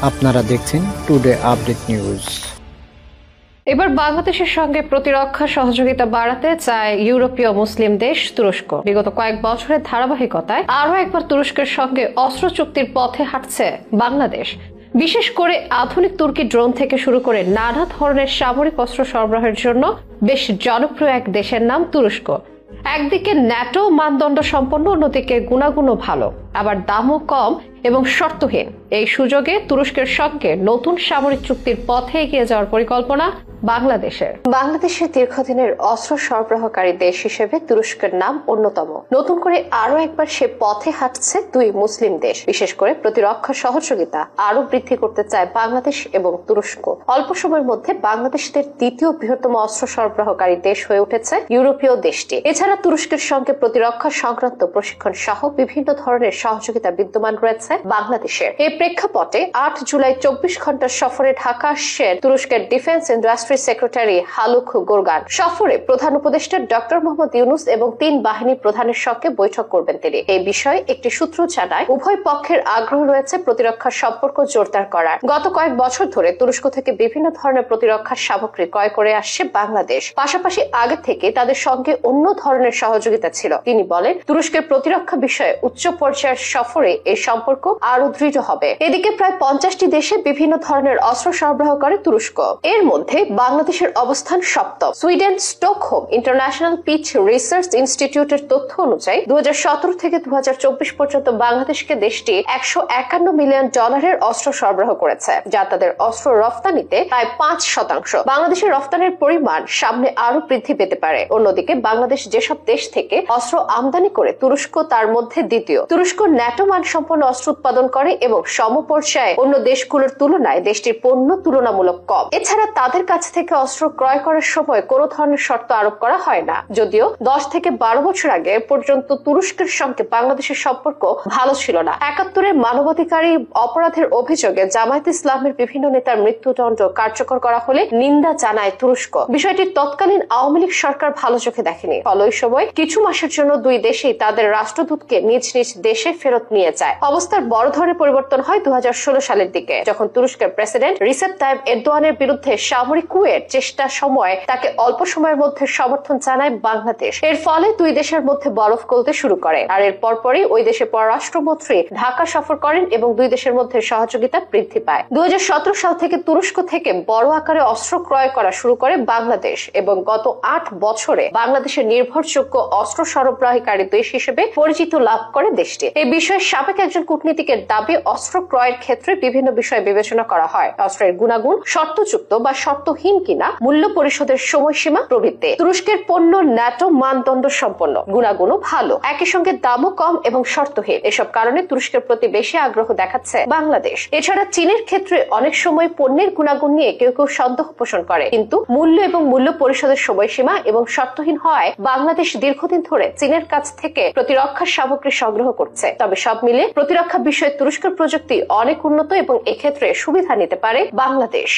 আপনারা দেখছেন today update news. এবার বাংলাদেশের সঙ্গে প্রতিরক্ষা সহযোগিতা বাড়াতে চায় ইউরোপীয় মুসলিম দেশ তুরস্ক। বিগত কয়েক বছরের ধারাবাহিকতায় আরও একবার তুরস্কের সঙ্গে অস্ত্র চুক্তির পথে হাঁটছে বাংলাদেশ। বিশেষ করে আধুনিক তুর্কি ড্রোন থেকে শুরু করে নানা ধরনের সামরিক অস্ত্র সরবরাহের জন্য বেশ জনপ্রিয় এক দেশের নাম তুরস্ক। একদিকে ন্যাটো মানদণ্ড সম্পন্ন, অন্যদিকে গুণাগুণও ভালো, আবার দামও কম এবং শর্তহীন। এই সুযোগে তুরস্কের সঙ্গে নতুন সামরিক চুক্তির পথে এগিয়ে যাওয়ার পরিকল্পনা বাংলাদেশের দীর্ঘদিনের অস্ত্র সরবরাহকারী দেশ হিসেবে তুরস্কের নাম অন্যতম। নতুন করে আরো একবার সে পথে হাঁটছে দুই মুসলিম দেশ। বিশেষ করে প্রতিরক্ষা সহযোগিতা আরো বৃদ্ধি করতে চায় বাংলাদেশ এবং তুরস্ক। অল্প সময়ের মধ্যে বাংলাদেশের দ্বিতীয় বৃহত্তম অস্ত্র সরবরাহকারী দেশ হয়ে উঠেছে ইউরোপীয় দেশটি। এছাড়া তুরস্কের সঙ্গে প্রতিরক্ষা সংক্রান্ত প্রশিক্ষণ সহ বিভিন্ন ধরনের সহযোগিতা বিদ্যমান রয়েছে বাংলাদেশের। এই প্রেক্ষাপটে 8 জুলাই 24 ঘন্টার সফরে ঢাকা আসছেন তুরস্কের ডিফেন্স ইন্ডাস্ট্রি সেক্রেটারি হালুক গোরগান। সফরে প্রধান উপদেষ্টা ডক্টর মোহাম্মদ ইউনুস এবং 3 বাহিনী প্রধানের সঙ্গে বৈঠক করবেন তিনি। এই বিষয়ে একটি সূত্র জানায়, উভয় পক্ষের আগ্রহ রয়েছে প্রতিরক্ষা সম্পর্ক জোরদার করার। গত কয়েক বছর ধরে তুরস্ক থেকে বিভিন্ন ধরনের প্রতিরক্ষা সামগ্রী ক্রয় করে আসছে বাংলাদেশ। পাশাপাশি আগে থেকে তাদের সঙ্গে অন্য ধরনের সহযোগিতা ছিল। তিনি বলেন, তুরস্কের প্রতিরক্ষা বিষয়ে উচ্চ পর্যায়ের সফরে এই সম্পর্ক আরো দৃঢ় হবে। এদিকে প্রায় 50টি দেশে বিভিন্ন ধরনের অস্ত্র সরবরাহ করে তুরস্ক। এর মধ্যে বাংলাদেশের অবস্থান সপ্তম। Sweden Stockholm international peace research ইনস্টিটিউটের তথ্য অনুযায়ী 2017 থেকে 2024 পর্যন্ত বাংলাদেশকে দেশটি $151 মিলিয়ন অস্ত্র সরবরাহ করেছে, যা তাদের অস্ত্র রফতানিতে প্রায় 5%। বাংলাদেশের রফতানির পরিমাণ সামনে আরো বৃদ্ধি পেতে পারে। অন্যদিকে বাংলাদেশ যেসব দেশ থেকে অস্ত্র আমদানি করে, তুরস্ক তার মধ্যে দ্বিতীয়। তুরস্ক ন্যাটো মানসম্পন্ন অস্ত্র উৎপাদন করে এবং সমপর্যায়ে অন্য দেশগুলোর তুলনায় দেশটির পণ্য তুলনামূলক কম। এছাড়া তাদের কাছ থেকে অস্ত্র ক্রয় করার সময় কোনো ধরনের শর্ত আরোপ করা হয় না। যদিও 10 থেকে 12 বছর আগে পর্যন্ত তুরস্কের সঙ্গে বাংলাদেশের সম্পর্ক ভালো ছিল না। 71-এর মানবাধিকারী অপরাধের অভিযোগে জামায়াত ইসলামের বিভিন্ন নেতার মৃত্যুদণ্ড কার্যকর করা হলে নিন্দা জানায় তুরস্ক। বিষয়টি তৎকালীন আওয়ামী লীগ সরকার ভালো চোখে দেখেনি। ফলে ওই সময় কিছু মাসের জন্য দুই দেশেই তাদের রাষ্ট্রদূতকে নিজ নিজ দেশে ফেরত নিয়ে যায়। অবস্থার বড় ধরনের পরিবর্তন হয় 2016 সালের দিকে, যখন তুরস্কের প্রেসিডেন্ট রিসেপ তাইপ এরদোয়ানের বিরুদ্ধে সামরিক কুয়ের চেষ্টার সময় তাকে অল্প সময়ের মধ্যে সমর্থন জানায় বাংলাদেশ। এর ফলে দুই দেশের মধ্যে বরফ গলতে শুরু করে। আর এর পরপরই ওই দেশের পররাষ্ট্রমন্ত্রী ঢাকা সফর করেন এবং দুই দেশের মধ্যে সহযোগিতা বৃদ্ধি পায়। 2017 সাল থেকে তুরস্ক থেকে বড় আকারে অস্ত্র ক্রয় করা শুরু করে বাংলাদেশ এবং গত 8 বছরে বাংলাদেশের নির্ভরযোগ্য অস্ত্র সরবরাহকারী দেশ হিসেবে পরিচিত লাভ করে দেশটি। এই বিষয়ে সাবেক একজন কূটনীতিকের দাবি, অস্ত্র ক্রয়ের ক্ষেত্রে বিভিন্ন বিষয় বিবেচনা করা হয়। অস্ত্রের গুণাগুণ শর্তযুক্ত বা শর্তহীন কিনা, মূল্য পরিশোধের সময়সীমা প্রভৃতি। তুরস্কের পণ্য ন্যাটো মানদণ্ড সম্পন্ন, গুণাগুণও ভালো, একই সঙ্গে দামও কম এবং শর্তহীন। এসব কারণে তুরস্কের প্রতি বেশি আগ্রহ দেখাচ্ছে বাংলাদেশ। এছাড়া চীনের ক্ষেত্রে অনেক সময় পণ্যের গুণাগুণ নিয়ে কেউ কেউ সন্দেহ পোষণ করে, কিন্তু মূল্য এবং মূল্য পরিশোধের সময়সীমা এবং শর্তহীন হওয়ায় বাংলাদেশ দীর্ঘদিন ধরে চীনের কাছ থেকে প্রতিরক্ষা সামগ্রী সংগ্রহ করছে। তবে সব মিলে প্রতিরক্ষা বিষয়ে তুরস্কের প্রযুক্তি অনেক উন্নত এবং এক্ষেত্রে সুবিধা নিতে পারে বাংলাদেশ।